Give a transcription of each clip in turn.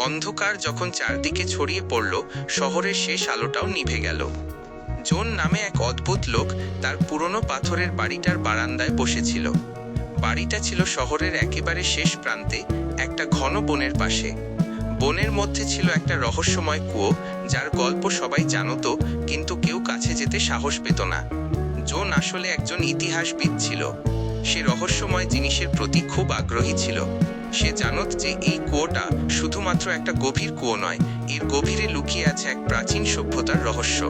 অন্ধকার যখন চারদিকে ছড়িয়ে পড়ল, শহরের শেষ আলোটাও নিভে গেল। জন নামে এক অদ্ভুত লোক তার পুরনো পাথরের বাড়িটার বারান্দায় বসেছিল। বাড়িটা ছিল শহরের একেবারে শেষ প্রান্তে, একটা ঘন বনের পাশে। বনের মধ্যে ছিল একটা রহস্যময় কুয়ো, যার গল্প সবাই জানত, কিন্তু কেউ কাছে যেতে সাহস পেত না। জন আসলে একজন ইতিহাসবিদ ছিল। সে রহস্যময় জিনিসের প্রতি খুব আগ্রহী ছিল। সে জানত যে এই কুয়োটা শুধুমাত্র একটা গভীর কুয়ো নয়, এর গভীরে লুকিয়ে আছে এক প্রাচীন সভ্যতার রহস্য।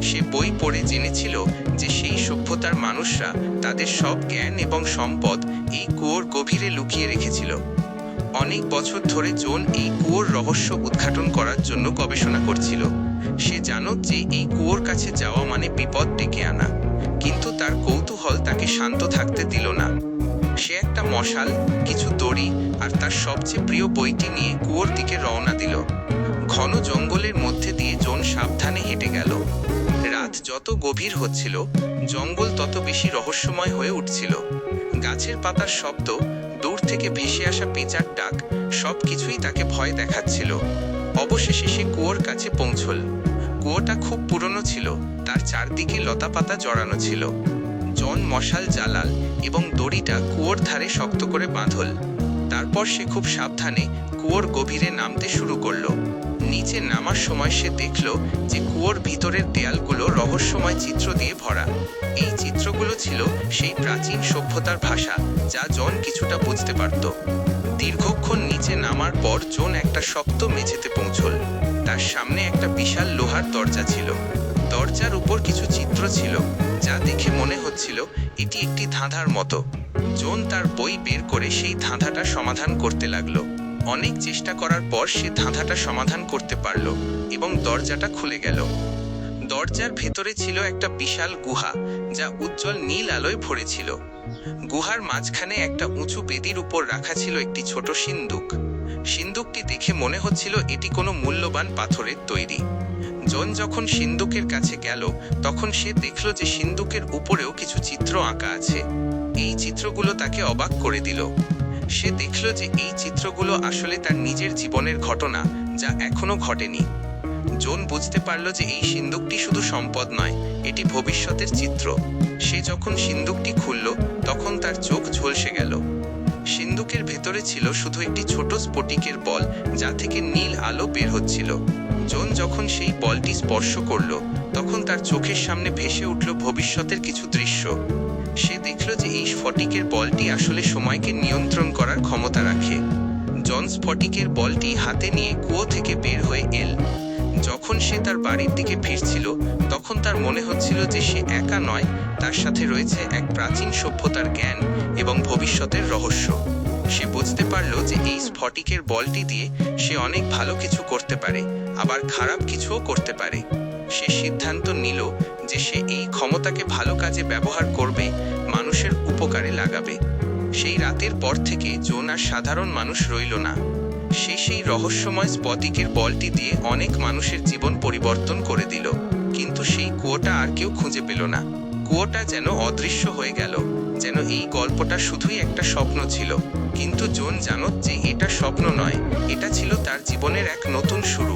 সে বই পড়ে জেনেছিল যে সেই সভ্যতার মানুষরা তাদের সব জ্ঞান এবং সম্পদ এই কুয়োর গভীরে লুকিয়ে রেখেছিল। অনেক বছর ধরে জন এই কুয়োর রহস্য উদ্ঘাটন করার জন্য গবেষণা করছিল। সে জানত যে এই কুয়োর কাছে যাওয়া মানে বিপদ ডেকে আনা, কিন্তু তার কৌতূহল তাকে শান্ত থাকতে দিল না। সে একটা মশাল, কিছু দড়ি আর তার সবচেয়ে প্রিয় বইটি নিয়ে কুয়োর দিকে রওনা দিল। ঘন জঙ্গলের মধ্যে দিয়ে জন সাবধানে হেঁটে গেল। রাত যত গভীর হচ্ছিল, জঙ্গল তত বেশি রহস্যময় হয়ে উঠছিল। গাছের পাতার শব্দ, দূর থেকে ভেসে আসা পেঁচার ডাক, সবকিছুই তাকে ভয় দেখাচ্ছিল। অবশেষে সে কুয়োর কাছে পৌঁছল। কুয়োটা খুব পুরনো ছিল, তার চারদিকে লতাপাতা জড়ানো ছিল। জন মশাল জ্বালাল এবং দড়িটা কুয়োর ধারে শক্ত করে বাঁধল। তারপর সে খুব সাবধানে কুয়োর গভীরে নামতে শুরু করলো। নিচে নামার সময় সে দেখল যে কুয়োর ভিতরের দেয়ালগুলো রহস্যময় চিত্র দিয়ে ভরা। এই চিত্রগুলো ছিল সেই প্রাচীন সভ্যতার ভাষা, যা জন কিছুটা বুঝতে পারত। দীর্ঘক্ষণ নিচে নামার পর জন একটা শক্ত মেঝেতে পৌঁছল। তার সামনে একটা বিশাল লোহার দরজা ছিল। দরজার উপর কিছু চিত্র ছিল, যা দেখে মনে হচ্ছিল এটি একটি ধাঁধার মতো। জন তার বই বের করে সেই ধাঁধাটা সমাধান করতে লাগলো। অনেক চেষ্টা করার পর সে ধাঁধাটা সমাধান করতে পারল এবং দরজাটা খুলে গেল। দরজার ভেতরে ছিল একটা বিশাল গুহা, যা উজ্জ্বল নীল আলোয় ভরেছিল। গুহার মাঝখানে একটা উঁচু বেদির উপর রাখা ছিল একটি ছোট সিন্দুক। সিন্দুকটি দেখে মনে হচ্ছিল এটি কোনো মূল্যবান পাথরের তৈরি। জন যখন সিন্দুকের কাছে গেল, তখন সে দেখল যে সিন্দুকের উপরেও কিছু চিত্র আঁকা আছে। এই চিত্রগুলো তাকে অবাক করে দিল। সে দেখল যে এই চিত্রগুলো আসলে তার নিজের জীবনের ঘটনা, যা এখনো ঘটেনি। জন বুঝতে পারল যে এই সিন্দুকটি শুধু সম্পদ নয়, এটি ভবিষ্যতের চিত্র। সে যখন সিন্দুকটি খুলল, তখন তার চোখ ঝলসে গেল। সিন্দুকের ভেতরে ছিল শুধু একটি ছোট স্ফটিকের বল, যা থেকে নীল আলো বের হচ্ছিল। জন যখন সেই বলটি স্পর্শ করল, তখন তার চোখের সামনে ভেসে উঠল ভবিষ্যতের কিছু দৃশ্য। সে দেখল যে এই স্ফটিকের বলটি আসলে সময়কে নিয়ন্ত্রণ করার ক্ষমতা রাখে। জন স্ফটিকের বলটি হাতে নিয়ে কুয়ো থেকে বের হয়ে এল। যখন সে তার বাড়ির দিকে ফিরছিল, তখন তার মনে হচ্ছিল যে সে একা নয়, তার সাথে রয়েছে এক প্রাচীন সভ্যতার জ্ঞান এবং ভবিষ্যতের রহস্য। সে বুঝতে পারল যে এই স্ফটিকের বলটি দিয়ে সে অনেক ভালো কিছু করতে পারে, আবার খারাপ কিছুও করতে পারে। সে সিদ্ধান্ত নিল যে সে এই ক্ষমতাকে ভালো কাজে ব্যবহার করবে, মানুষের উপকারে লাগাবে। সেই রাতের পর থেকে জন আর সাধারণ মানুষ রইল না। সে সেই রহস্যময় স্ফটিকের বলটি দিয়ে অনেক মানুষের জীবন পরিবর্তন করে দিল। কিন্তু সেই কুয়োটা আর কেউ খুঁজে পেল না। কুয়োটা যেন অদৃশ্য হয়ে গেল, যেন এই গল্পটা শুধুই একটা স্বপ্ন ছিল। কিন্তু জন জানত যে এটা স্বপ্ন নয়, এটা ছিল তার জীবনের এক নতুন শুরু।